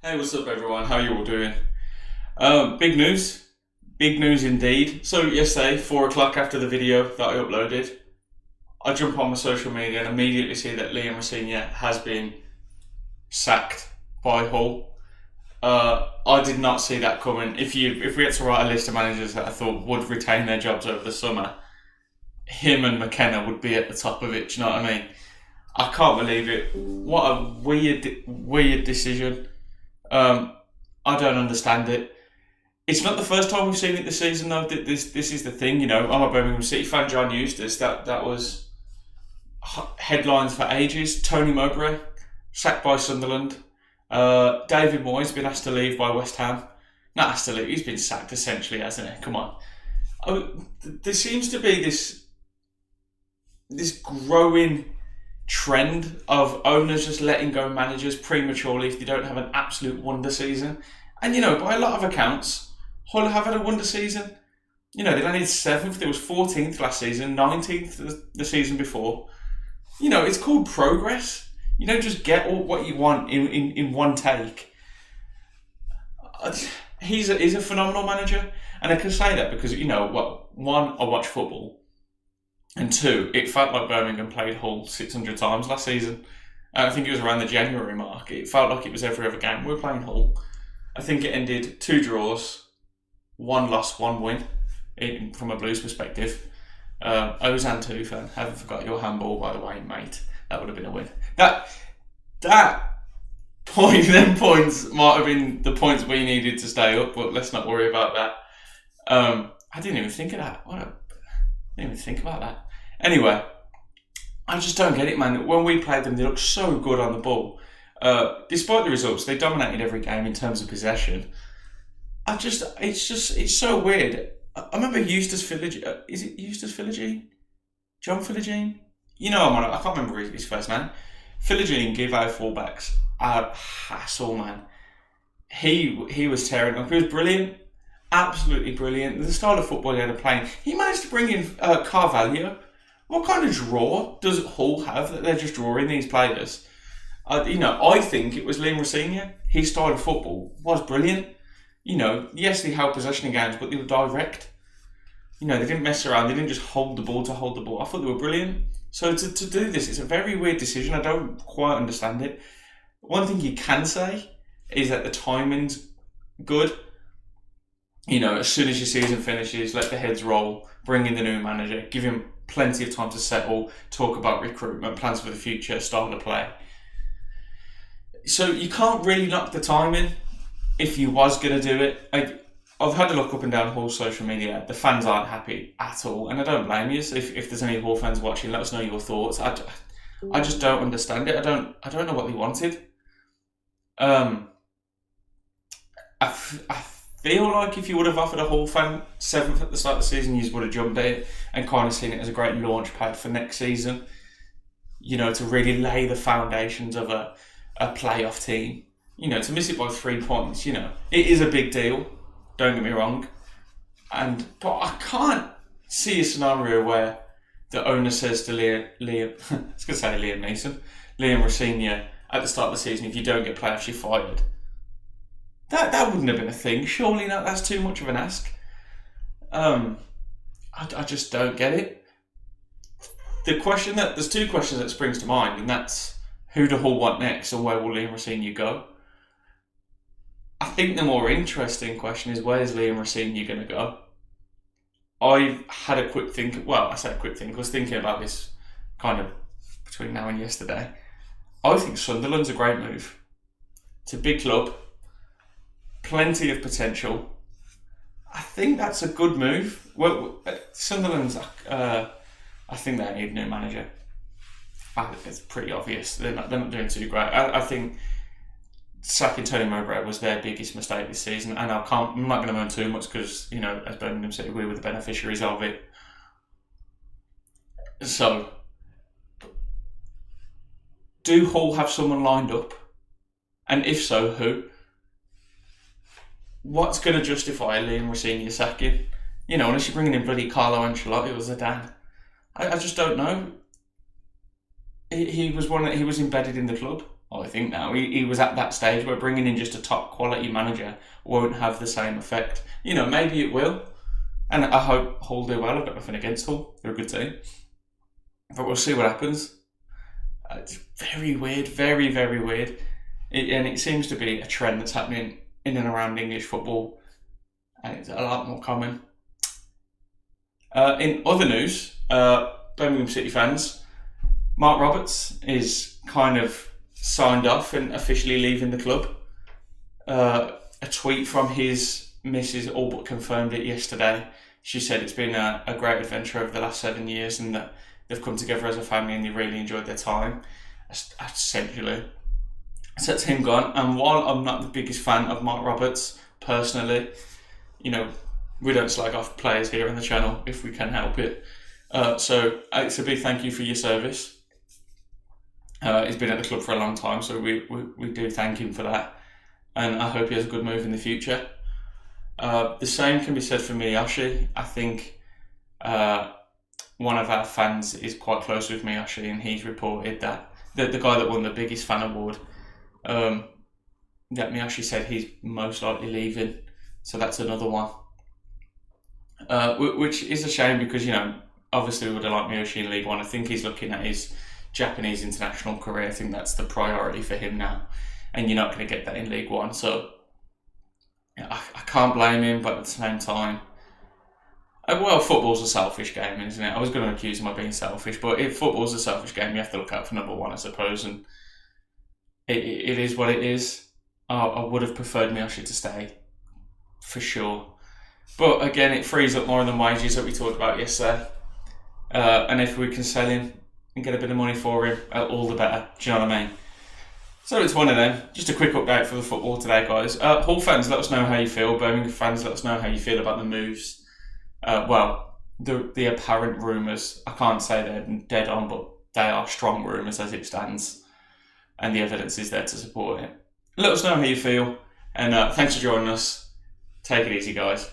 Hey, what's up, everyone? How you all doing? Big news indeed. So yesterday, 4 o'clock after the video that I uploaded, I jump on my social media and immediately see that Liam Rosenior has been sacked by Hull. I did not see that coming. If we had to write a list of managers that I thought would retain their jobs over the summer, him and McKenna would be at the top of it. Do you know what I mean? I can't believe it. What a weird decision. Um, I don't understand it. It's not the first time we've seen it this season, though. This is the thing, you know. I'm a Birmingham City fan. John Eustace. That was headlines for ages. Tony Mowbray sacked by Sunderland. David Moyes been asked to leave by West Ham. Not asked to leave. He's been sacked essentially, hasn't he? Come on. There seems to be this growing trend of owners just letting go managers prematurely if they don't have an absolute wonder season. And you know, by a lot of accounts, Hull have had a wonder season. You know, they landed 7th, they was 14th last season, 19th the season before. You know, it's called progress. You don't just get all what you want in one take. He's a phenomenal manager. And I can say that because, you know, one, I watch football. And two, it felt like Birmingham played Hull 600 times last season. I think it was around the January mark. It felt like it was every other game. We were playing Hull. I think it ended 2 draws, 1 loss, 1 win, from a Blues perspective. Ozan Tufan, haven't forgot your handball, by the way, mate. That would have been a win. That point, them points might have been the points we needed to stay up, but let's not worry about that. I didn't even think of that. I didn't even think about that. Anyway, I just don't get it, man. When we played them, they looked so good on the ball. Despite the results, they dominated every game in terms of possession. It's so weird. I remember Eustace Philogene. Is it Eustace Philogene? John Philogene? You know, I can't remember his first name. Philogene gave our fullbacks a hassle, man. He was tearing up. He was brilliant. Absolutely brilliant. The style of football he had playing. He managed to bring in Carvalho. What kind of draw does Hull have that they're just drawing these players? I think it was Liam Rosenior. His style of football was brilliant. You know, yes, they held possession in games, but they were direct. You know, they didn't mess around. They didn't just hold the ball to hold the ball. I thought they were brilliant. So to do this, it's a very weird decision. I don't quite understand it. One thing you can say is that the timing's good. You know, as soon as your season finishes, let the heads roll, bring in the new manager, give him plenty of time to settle, talk about recruitment, plans for the future, style to play. So you can't really knock the timing if you was going to do it. I've had a look up and down Hull's social media. The fans aren't happy at all, and I don't blame you. So if there's any Hull fans watching, let us know your thoughts. I just don't understand it. I don't know what they wanted. I feel like if you would have offered a Hull fan 7th at the start of the season, you would have jumped at it and kind of seen it as a great launch pad for next season. You know, to really lay the foundations of a playoff team. You know, to miss it by 3 points, you know, it is a big deal. Don't get me wrong. But I can't see a scenario where the owner says to Liam I was going to say Liam Rosenior at the start of the season, if you don't get playoffs, you're fired. That wouldn't have been a thing. Surely not. That's too much of an ask. I just don't get it. There's 2 questions that springs to mind, and that's who do Hull want next, and where will Liam Rosenior go? I think the more interesting question is, where's Liam Rosenior going to go? I've had a quick think. Well, I say a quick think. I was thinking about this kind of between now and yesterday. I think Sunderland's a great move. It's a big club. Plenty of potential. I think that's a good move. Well, Sunderland's, I think they need a new manager. It's pretty obvious. They're not doing too great. I think sacking Tony Mowbray was their biggest mistake this season, and I'm not going to moan too much because, you know, as Birmingham City, we were the beneficiaries of it. So, do Hull have someone lined up? And if so, who? What's going to justify Liam Rosenior sacking? You know, unless you're bringing in bloody Carlo Ancelotti or Zidane. I just don't know. He was embedded in the club. I think now he was at that stage where bringing in just a top quality manager won't have the same effect. Maybe it will, and I hope Hull do well. I've got nothing against Hull; they're a good team, but we'll see what happens. It's very weird, very very weird, and it seems to be a trend that's happening in and around English football, and it's a lot more common. In other news, Birmingham City fans, Marc Roberts is kind of signed off and officially leaving the club. A tweet from his missus all but confirmed it yesterday. She said it's been a great adventure over the last 7 years and that they've come together as a family and they really enjoyed their time. Essentially, so that's him gone. And while I'm not the biggest fan of Marc Roberts personally, we don't slag off players here on the channel if we can help it. So it's a big thank you for your service. He's been at the club for a long time, so we do thank him for that. And I hope he has a good move in the future. The same can be said for Myoshi. I think one of our fans is quite close with Myoshi, and he's reported that the guy that won the biggest fan award, that Myoshi said he's most likely leaving. So that's another one. Which is a shame because, obviously we would have liked Myoshi in League One. I think he's looking at his Japanese international career. I think that's the priority for him now. And you're not going to get that in League One. So I can't blame him, but at the same time, well, football's a selfish game, isn't it? I was going to accuse him of being selfish, but if football's a selfish game, you have to look out for number one, I suppose. And it is what it is. I would have preferred Myoshi to stay, for sure. But again, it frees up more of the wages that we talked about yesterday. And if we can sell him and get a bit of money for him, all the better. Do you know what I mean? So it's one of them. Just a quick update for the football today, guys. Hull fans, let us know how you feel. Birmingham fans, let us know how you feel about the moves. The apparent rumours. I can't say they're dead on, but they are strong rumours as it stands. And the evidence is there to support it. Let us know how you feel. And thanks for joining us. Take it easy, guys.